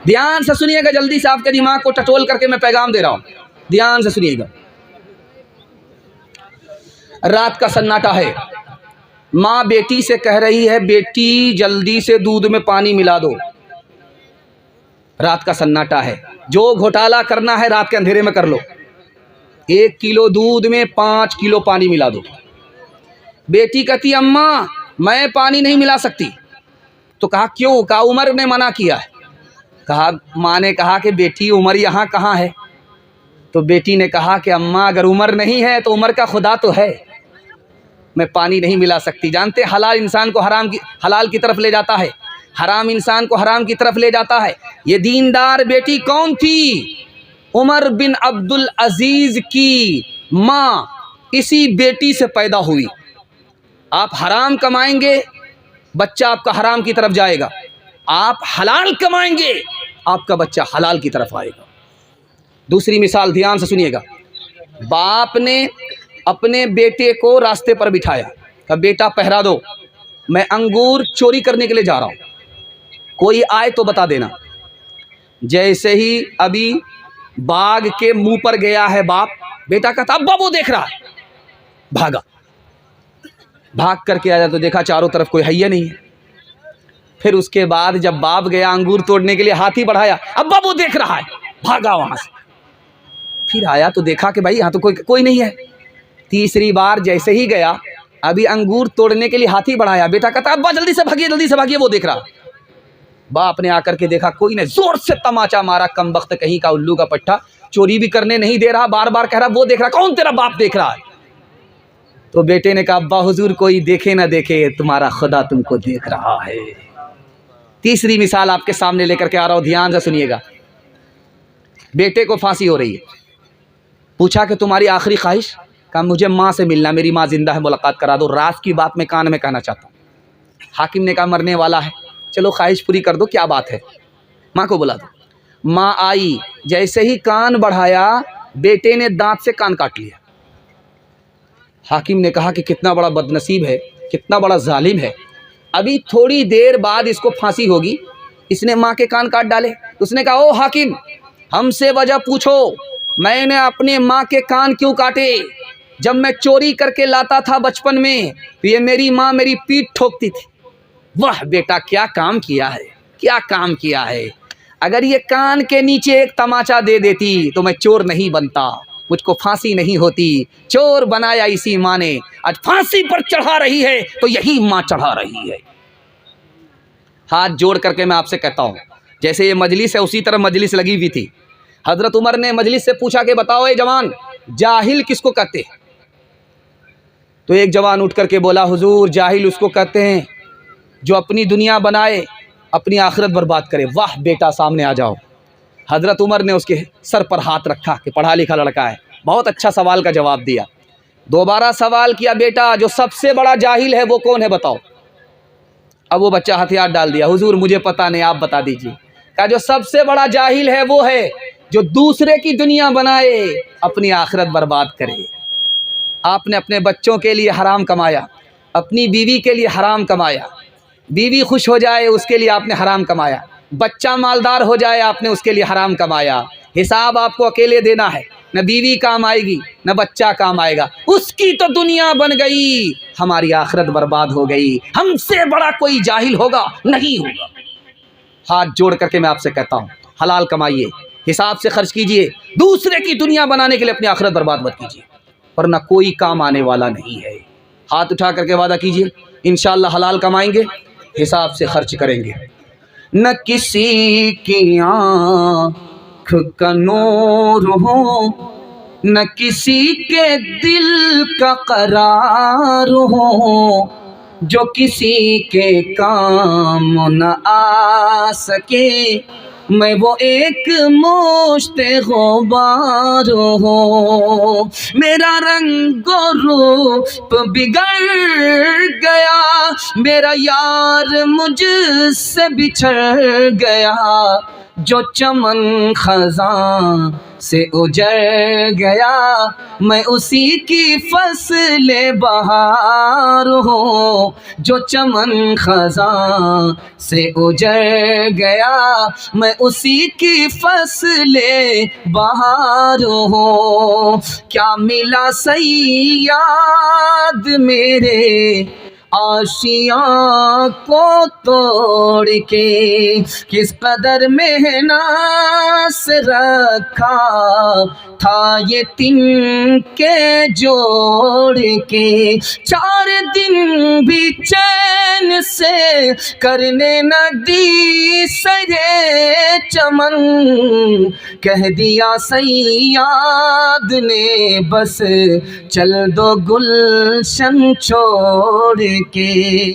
ध्यान से सुनिएगा, जल्दी से आपके दिमाग को टटोल करके मैं पैगाम दे रहा हूं, ध्यान से सुनिएगा। रात का सन्नाटा है, माँ बेटी से कह रही है, बेटी जल्दी से दूध में पानी मिला दो। रात का सन्नाटा है, जो घोटाला करना है रात के अंधेरे में कर लो। 1 किलो दूध में 5 किलो पानी मिला दो। बेटी कहती, अम्मा मैं पानी नहीं मिला सकती। तो कहा क्यों? कहा उमर ने मना किया है। कहा, माँ ने कहा कि बेटी उमर यहाँ कहाँ है? तो बेटी ने कहा कि अम्मा अगर उमर नहीं है तो उमर का खुदा तो है, मैं पानी नहीं मिला सकती। जानते हलाल इंसान को हलाल की तरफ ले जाता है, हराम इंसान को हराम की तरफ ले जाता है। ये दीनदार बेटी कौन थी? उमर बिन अब्दुल अजीज की माँ इसी बेटी से पैदा हुई। आप हराम कमाएंगे, बच्चा आपका हराम की तरफ जाएगा। आप हलाल कमाएंगे, आपका बच्चा हलाल की तरफ आएगा। दूसरी मिसाल ध्यान से सुनिएगा। बाप ने अपने बेटे को रास्ते पर बिठाया, कहा बेटा पहरा दो, मैं अंगूर चोरी करने के लिए जा रहा हूँ, कोई आए तो बता देना। जैसे ही अभी बाग के मुंह पर गया है बाप, बेटा कहता अब्बा वो देख रहा है। भागा, भाग करके आया तो देखा चारों तरफ कोई है नहीं है। फिर उसके बाद जब बाप गया अंगूर तोड़ने के लिए, हाथी बढ़ाया, अब्बा वो देख रहा है, भागा वहां से। फिर आया तो देखा कि भाई यहाँ तो कोई नहीं है। तीसरी बार जैसे ही गया, अभी अंगूर तोड़ने के लिए हाथी बढ़ाया, बेटा कहता अब्बा जल्दी से भागिए वो देख रहा। बाप ने आकर के देखा कोई नहीं, जोर से तमाचा मारा, कमबख्त कहीं का उल्लू का पट्टा, चोरी भी करने नहीं दे रहा, बार बार कह रहा वो देख रहा। कौन? तेरा बाप देख रहा है। तो बेटे ने कहा अब्बा हुजूर कोई देखे ना देखे, तुम्हारा खुदा तुमको देख रहा है। तीसरी मिसाल आपके सामने लेकर के आ रहा हूं, ध्यान से सुनिएगा। बेटे को फांसी हो रही है, पूछा कि तुम्हारी आखिरी ख्वाहिश? कहा मुझे माँ से मिलना, मेरी माँ जिंदा है, मुलाकात करा दो। रात की बात मैं कान में कहना चाहता हूँ। हाकिम ने कहा मरने वाला है, चलो ख्वाहिश पूरी कर दो, क्या बात है, माँ को बुला दो। माँ आई, जैसे ही कान बढ़ाया बेटे ने दांत से कान काट लिया। हाकिम ने कहा कि कितना बड़ा बदनसीब है, कितना बड़ा जालिम है, अभी थोड़ी देर बाद इसको फांसी होगी, इसने माँ के कान काट डाले। उसने कहा ओ हाकिम हमसे वजह पूछो, मैंने अपने माँ के कान क्यों काटे? जब मैं चोरी करके लाता था बचपन में तो ये मेरी माँ मेरी पीठ ठोकती थी। वाह बेटा क्या काम किया है, क्या काम किया है। अगर ये कान के नीचे एक तमाचा दे देती तो मैं चोर नहीं बनता, मुझको फांसी नहीं होती। चोर बनाया इसी माँ ने, आज फांसी पर चढ़ा रही है तो यही माँ चढ़ा रही है। हाथ जोड़ करके मैं आपसे कहता हूँ, जैसे ये मजलिस है उसी तरह मजलिस लगी हुई थी। हजरत उमर ने मजलिस से पूछा कि बताओ ए जवान, जाहिल किसको कहते हैं? तो एक जवान उठ करके बोला हुजूर जाहिल उसको कहते हैं जो अपनी दुनिया बनाए अपनी आखिरत बर्बाद करे। वाह बेटा सामने आ जाओ। हजरत उमर ने उसके सर पर हाथ रखा कि पढ़ा लिखा लड़का है, बहुत अच्छा सवाल का जवाब दिया। दोबारा सवाल किया, बेटा जो सबसे बड़ा जाहिल है वो कौन है बताओ। अब वो बच्चा हथियार डाल दिया, हुजूर मुझे पता नहीं आप बता दीजिए। कहा जो सबसे बड़ा जाहिल है वो है जो दूसरे की दुनिया बनाए अपनी आखिरत बर्बाद करे। आपने अपने बच्चों के लिए हराम कमाया, अपनी बीवी के लिए हराम कमाया, बीवी खुश हो जाए उसके लिए आपने हराम कमाया, बच्चा मालदार हो जाए आपने उसके लिए हराम कमाया। हिसाब आपको अकेले देना है, न बीवी काम आएगी न बच्चा काम आएगा, उसकी तो दुनिया बन गई, हमारी आखिरत बर्बाद हो गई। हमसे बड़ा कोई जाहिल होगा? नहीं होगा। हाथ जोड़ करके मैं आपसे कहता हूँ हलाल कमाइए, हिसाब से खर्च कीजिए, दूसरे की दुनिया बनाने के लिए अपनी आखिरत बर्बाद मत कीजिए, वरना कोई काम आने वाला नहीं है। हाथ उठा करके वादा कीजिए इंशाअल्लाह हलाल कमाएंगे, हिसाब से खर्च करेंगे। न किसी की आँख का नूर हो, न किसी के दिल का करार हो, जो किसी के काम न आ सके, मैं वो एक मुश्ते गुबार हो। मेरा रंगो रूप बिगड़ गया, मेरा यार मुझसे बिछड़ गया, जो चमन खज़ां से उजड़ गया, मैं उसी की फसले बहार हूँ। जो चमन खज़ां से उजड़ गया, मैं उसी की फसले बहार हूँ। क्या मिला सैयाद मेरे आशियाँ को तोड़ के, किस कदर मेहनत से रखा था ये तिनके जोड़ के। 4 दिन भी चैन से करने न दी सरे चमन, कह दिया सैयाद ने बस चल दो गुलशन छोड़ के।